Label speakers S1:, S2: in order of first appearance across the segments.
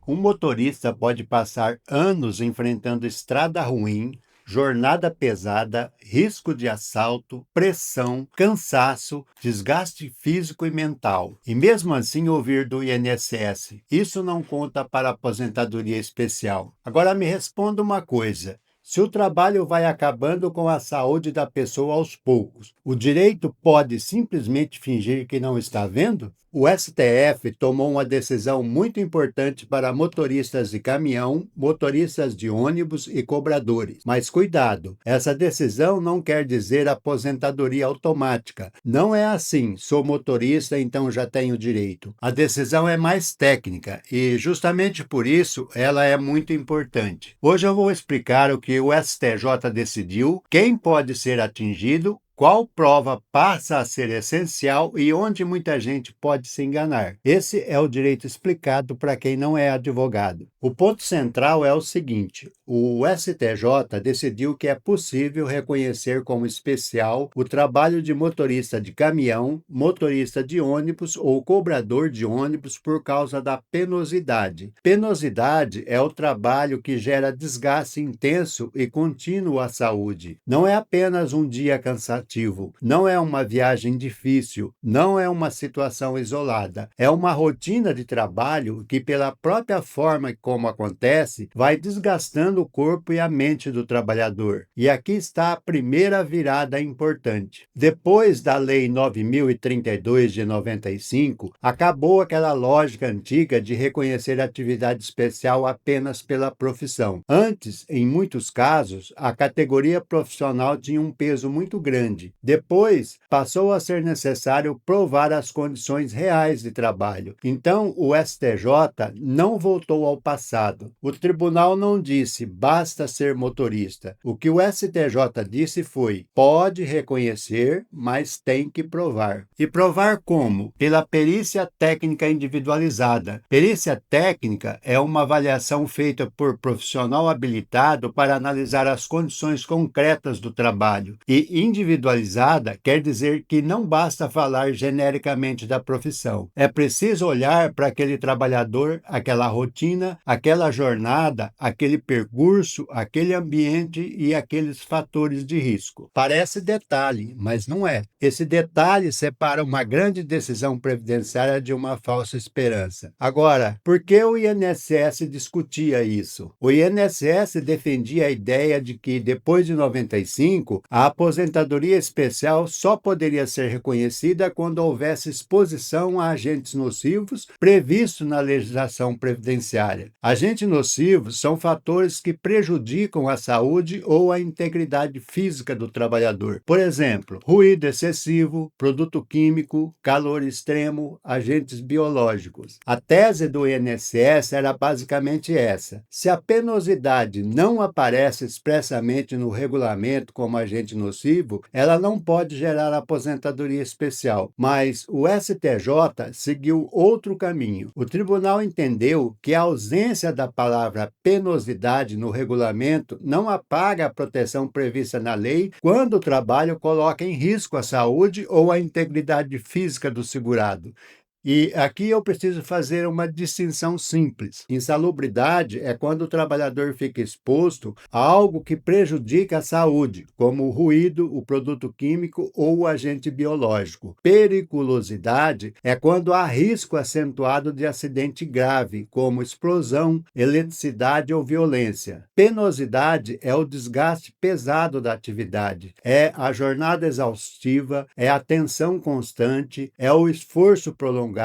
S1: Um motorista pode passar anos enfrentando estrada ruim, jornada pesada, risco de assalto, pressão, cansaço, desgaste físico e mental. E mesmo assim ouvir do INSS, isso não conta para a aposentadoria especial. Agora me responda uma coisa. Se o trabalho vai acabando com a saúde da pessoa aos poucos, o direito pode simplesmente fingir que não está vendo? O STF tomou uma decisão muito importante para motoristas de caminhão, motoristas de ônibus e cobradores. Mas cuidado, essa decisão não quer dizer aposentadoria automática. Não é assim, sou motorista, então já tenho direito. A decisão é mais técnica e, justamente por isso, ela é muito importante. Hoje eu vou explicar o que o STJ decidiu, quem pode ser atingido, qual prova passa a ser essencial e onde muita gente pode se enganar. Esse é o direito explicado para quem não é advogado. O ponto central é o seguinte: o STJ decidiu que é possível reconhecer como especial o trabalho de motorista de caminhão, motorista de ônibus ou cobrador de ônibus por causa da penosidade. Penosidade é o trabalho que gera desgaste intenso e contínuo à saúde. Não é apenas um dia cansativo. Não é uma viagem difícil, não é uma situação isolada. É uma rotina de trabalho que, pela própria forma como acontece, vai desgastando o corpo e a mente do trabalhador. E aqui está a primeira virada importante. Depois da Lei 9.032 de 95, acabou aquela lógica antiga de reconhecer atividade especial apenas pela profissão. Antes, em muitos casos, a categoria profissional tinha um peso muito grande. Depois, passou a ser necessário provar as condições reais de trabalho. Então, o STJ não voltou ao passado. O tribunal não disse basta ser motorista. O que o STJ disse foi: pode reconhecer, mas tem que provar. E provar como? Pela perícia técnica individualizada. Perícia técnica é uma avaliação feita por profissional habilitado para analisar as condições concretas do trabalho. E individualizada quer dizer que não basta falar genericamente da profissão. É preciso olhar para aquele trabalhador, aquela rotina, aquela jornada, aquele percurso, aquele ambiente e aqueles fatores de risco. Parece detalhe, mas não é. Esse detalhe separa uma grande decisão previdenciária de uma falsa esperança. Agora, por que o INSS discutia isso? O INSS defendia a ideia de que, depois de 95, a aposentadoria especial só poderia ser reconhecida quando houvesse exposição a agentes nocivos previstos na legislação previdenciária. Agentes nocivos são fatores que prejudicam a saúde ou a integridade física do trabalhador. Por exemplo, ruído excessivo, produto químico, calor extremo, agentes biológicos. A tese do INSS era basicamente essa: se a penosidade não aparece expressamente no regulamento como agente nocivo, ela não pode gerar aposentadoria especial. Mas o STJ seguiu outro caminho. O tribunal entendeu que a ausência da palavra penosidade no regulamento não apaga a proteção prevista na lei quando o trabalho coloca em risco a saúde ou a integridade física do segurado. E aqui eu preciso fazer uma distinção simples. Insalubridade é quando o trabalhador fica exposto a algo que prejudica a saúde, como o ruído, o produto químico ou o agente biológico. Periculosidade é quando há risco acentuado de acidente grave, como explosão, eletricidade ou violência. Penosidade é o desgaste pesado da atividade, é a jornada exaustiva, é a tensão constante, é o esforço prolongado,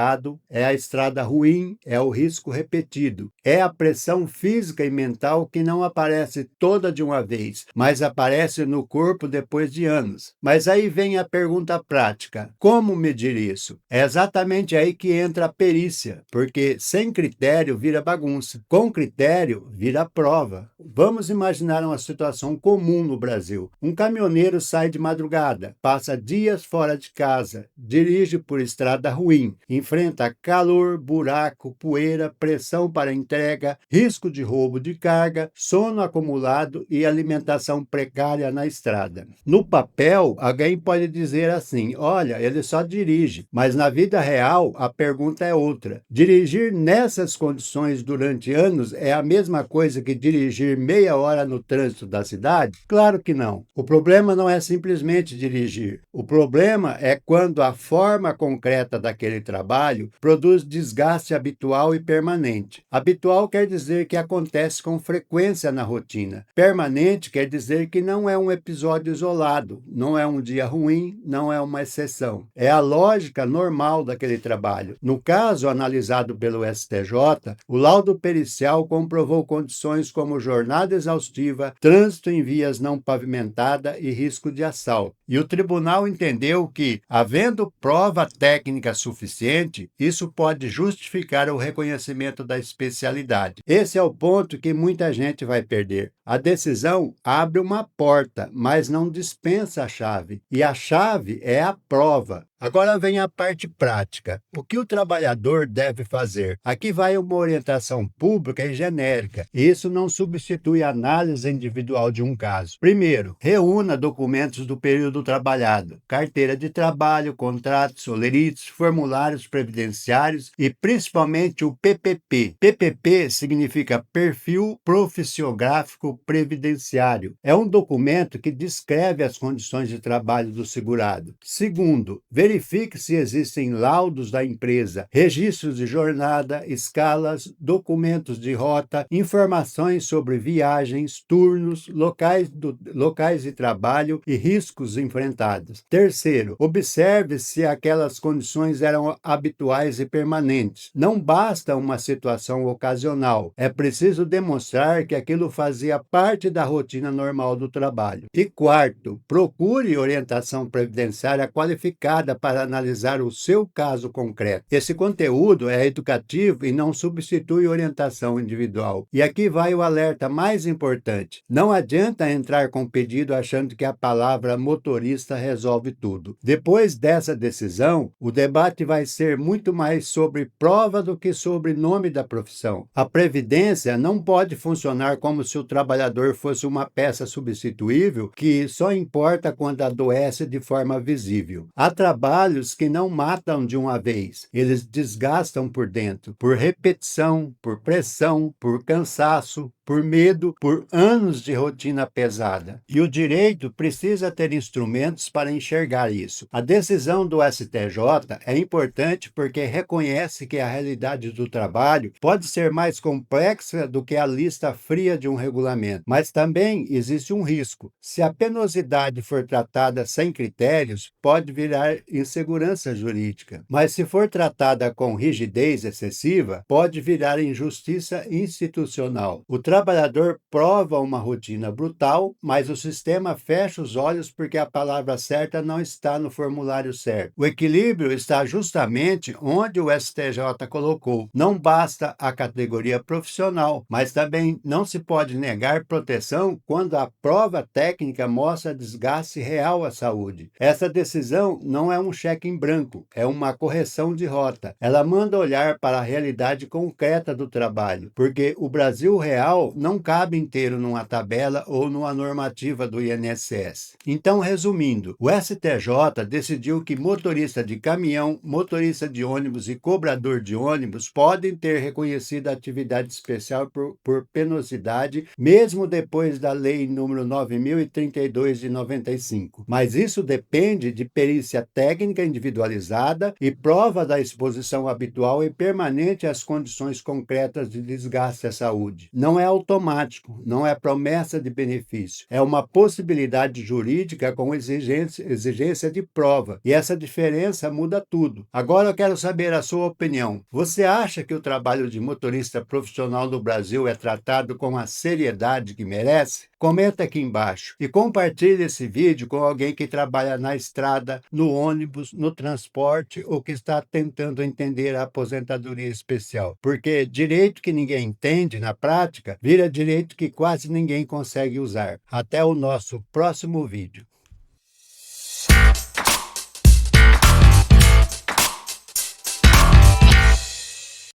S1: é a estrada ruim, é o risco repetido, é a pressão física e mental que não aparece toda de uma vez, mas aparece no corpo depois de anos. Mas aí vem a pergunta prática: como medir isso? É exatamente aí que entra a perícia, porque sem critério vira bagunça, com critério vira prova. Vamos imaginar uma situação comum no Brasil. Um caminhoneiro sai de madrugada, passa dias fora de casa, dirige por estrada ruim, enfrenta calor, buraco, poeira, pressão para entrega, risco de roubo de carga, sono acumulado e alimentação precária na estrada. No papel, alguém pode dizer assim: olha, ele só dirige, mas na vida real a pergunta é outra. Dirigir nessas condições durante anos é a mesma coisa que dirigir meia hora no trânsito da cidade? Claro que não. O problema não é simplesmente dirigir. O problema é quando a forma concreta daquele trabalho produz desgaste habitual e permanente. Habitual quer dizer que acontece com frequência na rotina. Permanente quer dizer que não é um episódio isolado, não é um dia ruim, não é uma exceção. É a lógica normal daquele trabalho. No caso analisado pelo STJ, o laudo pericial comprovou condições como jornada exaustiva, trânsito em vias não pavimentadas e risco de assalto. E o tribunal entendeu que, havendo prova técnica suficiente, isso pode justificar o reconhecimento da especialidade. Esse é o ponto que muita gente vai perder. A decisão abre uma porta, mas não dispensa a chave. E a chave é a prova. Agora vem a parte prática. O que o trabalhador deve fazer? Aqui vai uma orientação pública e genérica. Isso não substitui a análise individual de um caso. Primeiro, reúna documentos do período trabalhado: carteira de trabalho, contratos, olerites, formulários previdenciários e principalmente o PPP. PPP significa Perfil Profissiográfico Previdenciário. É um documento que descreve as condições de trabalho do segurado. Segundo, verifique se existem laudos da empresa, registros de jornada, escalas, documentos de rota, informações sobre viagens, turnos, locais de trabalho e riscos enfrentados. Terceiro, observe se aquelas condições eram habituais e permanentes. Não basta uma situação ocasional, é preciso demonstrar que aquilo fazia parte da rotina normal do trabalho. E quarto, procure orientação previdenciária qualificada para analisar o seu caso concreto. Esse conteúdo é educativo e não substitui orientação individual. E aqui vai o alerta mais importante: não adianta entrar com pedido achando que a palavra motorista resolve tudo. Depois dessa decisão, o debate vai ser muito mais sobre prova do que sobre nome da profissão. A previdência não pode funcionar como se o trabalhador fosse uma peça substituível que só importa quando adoece de forma visível. Há trabalhos que não matam de uma vez, eles desgastam por dentro, por repetição, por pressão, por cansaço, por medo, por anos de rotina pesada. E o direito precisa ter instrumentos para enxergar isso. A decisão do STJ é importante porque reconhece que a realidade do trabalho pode ser mais complexa do que a lista fria de um regulamento. Mas também existe um risco. Se a penosidade for tratada sem critérios, pode virar insegurança jurídica. Mas se for tratada com rigidez excessiva, pode virar injustiça institucional. O trabalhador prova uma rotina brutal, mas o sistema fecha os olhos porque a palavra certa não está no formulário certo. O equilíbrio está justamente onde o STJ colocou. Não basta a categoria profissional, mas também não se pode negar proteção quando a prova técnica mostra desgaste real à saúde. Essa decisão não é um cheque em branco, é uma correção de rota. Ela manda olhar para a realidade concreta do trabalho, porque o Brasil real não cabe inteiro numa tabela ou numa normativa do INSS. Então, resumindo, o STJ decidiu que motorista de caminhão, motorista de ônibus e cobrador de ônibus podem ter reconhecida atividade especial por penosidade, mesmo depois da Lei número 9.032 de 95. Mas isso depende de perícia técnica individualizada e prova da exposição habitual e permanente às condições concretas de desgaste à saúde. Não é automático, não é promessa de benefício, é uma possibilidade jurídica com exigência de prova, e essa diferença muda tudo. Agora eu quero saber a sua opinião. Você acha que o trabalho de motorista profissional no Brasil é tratado com a seriedade que merece? comenta aqui embaixo e compartilhe esse vídeo com alguém que trabalha na estrada, no ônibus, no transporte ou que está tentando entender a aposentadoria especial. Porque direito que ninguém entende na prática vira direito que quase ninguém consegue usar. Até o nosso próximo vídeo.